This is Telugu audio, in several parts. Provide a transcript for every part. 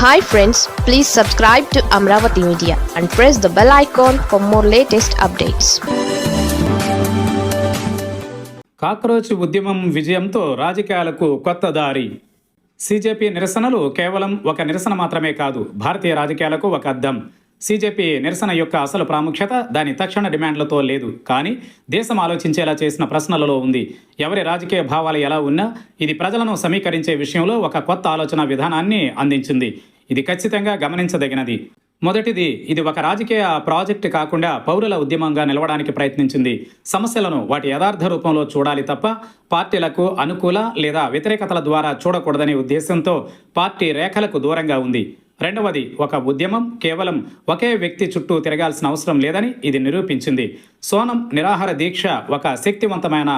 Hi friends, please subscribe to Amravati Media and press the bell icon for more latest updates. Cockroach ఉద్యమం విజయంతో రాజకీయాలకు కొత్త దారి. సీజేపీ నిరసనలు కేవలం ఒక నిరసన మాత్రమే కాదు, భారతీయ రాజకీయాలకు ఒక అద్దం. సీజేపీ నిరసన యొక్క అసలు ప్రాముఖ్యత దాని తక్షణ డిమాండ్లతో లేదు, కానీ దేశం ఆలోచించేలా చేసిన ప్రశ్నలలో ఉంది. ఎవరి రాజకీయ భావాలు ఎలా ఉన్నా ఇది ప్రజలను సమీకరించే విషయంలో ఒక కొత్త ఆలోచన విధానాన్ని అందించింది. ఇది ఖచ్చితంగా గమనించదగినది. మొదటిది, ఇది ఒక రాజకీయ ప్రాజెక్టు కాకుండా పౌరుల ఉద్యమంగా నిలవడానికి ప్రయత్నించింది. సమస్యలను వాటి యథార్థ రూపంలో చూడాలి తప్ప పార్టీలకు అనుకూల లేదా వ్యతిరేకతల ద్వారా చూడకూడదనే ఉద్దేశంతో పార్టీ రేఖలకు దూరంగా ఉంది. రెండవది, ఒక ఉద్యమం కేవలం ఒకే వ్యక్తి చుట్టూ తిరగాల్సిన అవసరం లేదని ఇది నిరూపించింది. సోనం నిరాహార దీక్ష ఒక శక్తివంతమైన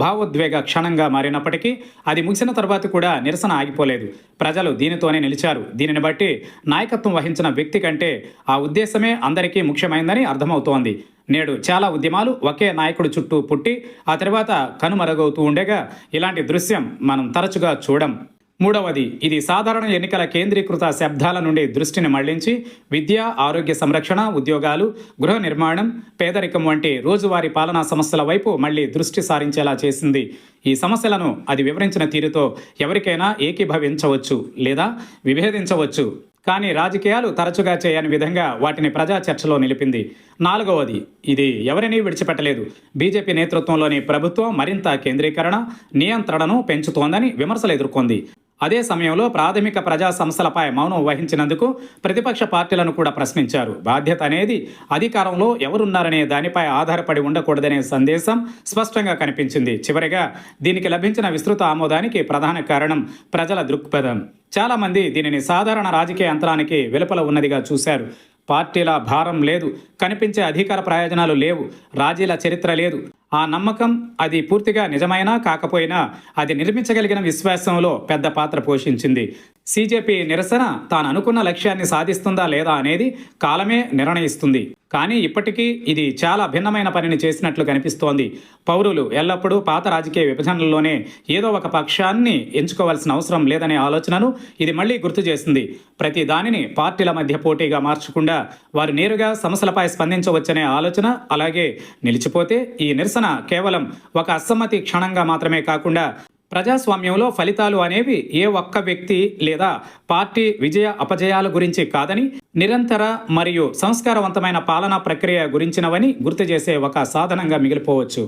భావోద్వేగ క్షణంగా మారినప్పటికీ అది ముగిసిన తర్వాత కూడా నిరసన ఆగిపోలేదు. ప్రజలు దీనితోనే నిలిచారు. దీనిని బట్టి నాయకత్వం వహించిన వ్యక్తి కంటే ఆ ఉద్దేశమే అందరికీ ముఖ్యమైందని అర్థమవుతోంది. నేడు చాలా ఉద్యమాలు ఒకే నాయకుడి చుట్టూ పుట్టి ఆ తర్వాత కనుమరుగవుతూ ఉండగా ఇలాంటి దృశ్యం మనం తరచుగా చూడం. మూడవది, ఇది సాధారణ ఎన్నికల కేంద్రీకృత శబ్దాల నుండి దృష్టిని మళ్లించి విద్య, ఆరోగ్య సంరక్షణ, ఉద్యోగాలు, గృహ నిర్మాణం, పేదరికం వంటి రోజువారీ పాలనా సమస్యల వైపు మళ్లీ దృష్టి సారించేలా చేసింది. ఈ సమస్యలను అది వివరించిన తీరుతో ఎవరికైనా ఏకీభవించవచ్చు లేదా విభేదించవచ్చు, కానీ రాజకీయాలు తరచుగా చేయని విధంగా వాటిని ప్రజా చర్చలో నిలిపింది. నాలుగవది, ఇది ఎవరినీ విడిచిపెట్టలేదు. బీజేపీ నేతృత్వంలోని ప్రభుత్వం మరింత కేంద్రీకరణ, నియంత్రణను పెంచుతోందని విమర్శలు ఎదుర్కొంది. అదే సమయంలో ప్రాథమిక ప్రజా సంస్థలపై మౌనం వహించినందుకు ప్రతిపక్ష పార్టీలను కూడా ప్రశ్నించారు. బాధ్యత అనేది అధికారంలో ఎవరున్నారనే దానిపై ఆధారపడి ఉండకూడదనే సందేశం స్పష్టంగా కనిపించింది. చివరిగా దీనికి లభించిన విస్తృత ఆమోదానికి ప్రధాన కారణం ప్రజల దృక్పథం. చాలామంది దీనిని సాధారణ రాజకీయ యంత్రానికి వెలుపల ఉన్నదిగా చూశారు. పార్టీల భారం లేదు, కనిపించే అధికార ప్రయోజనాలు లేవు, రాజీల చరిత్ర లేదు. ఆ నమ్మకం అది పూర్తిగా నిజమైనా కాకపోయినా అది నిర్మించగలిగిన విశ్వాసంలో పెద్ద పాత్ర పోషించింది. సీజేపీ నిరసన తాను అనుకున్న లక్ష్యాన్ని సాధిస్తుందా లేదా అనేది కాలమే నిర్ణయిస్తుంది. కానీ ఇప్పటికీ ఇది చాలా భిన్నమైన పనిని చేసినట్లు కనిపిస్తోంది. పౌరులు ఎల్లప్పుడూ పాత రాజకీయ విభజనల్లోనే ఏదో ఒక పక్షాన్ని ఎంచుకోవాల్సిన అవసరం లేదనే ఆలోచనను ఇది మళ్లీ గుర్తు చేసింది. ప్రతి దానిని పార్టీల మధ్య పోటీగా మార్చకుండా వారు నేరుగా సమస్యలపై స్పందించవచ్చనే ఆలోచన అలాగే నిలిచిపోతే ఈ నిరసన కేవలం ఒక అసమ్మతి క్షణంగా మాత్రమే కాకుండా ప్రజాస్వామ్యంలో ఫలితాలు అనేవి ఏ ఒక్క వ్యక్తి లేదా పార్టీ విజయ అపజయాల గురించి కాదని నిరంతర మరియు సంస్కారవంతమైన పాలనా ప్రక్రియ గురించినవని గుర్తు చేసే ఒక సాధనంగా మిగిలిపోవచ్చు.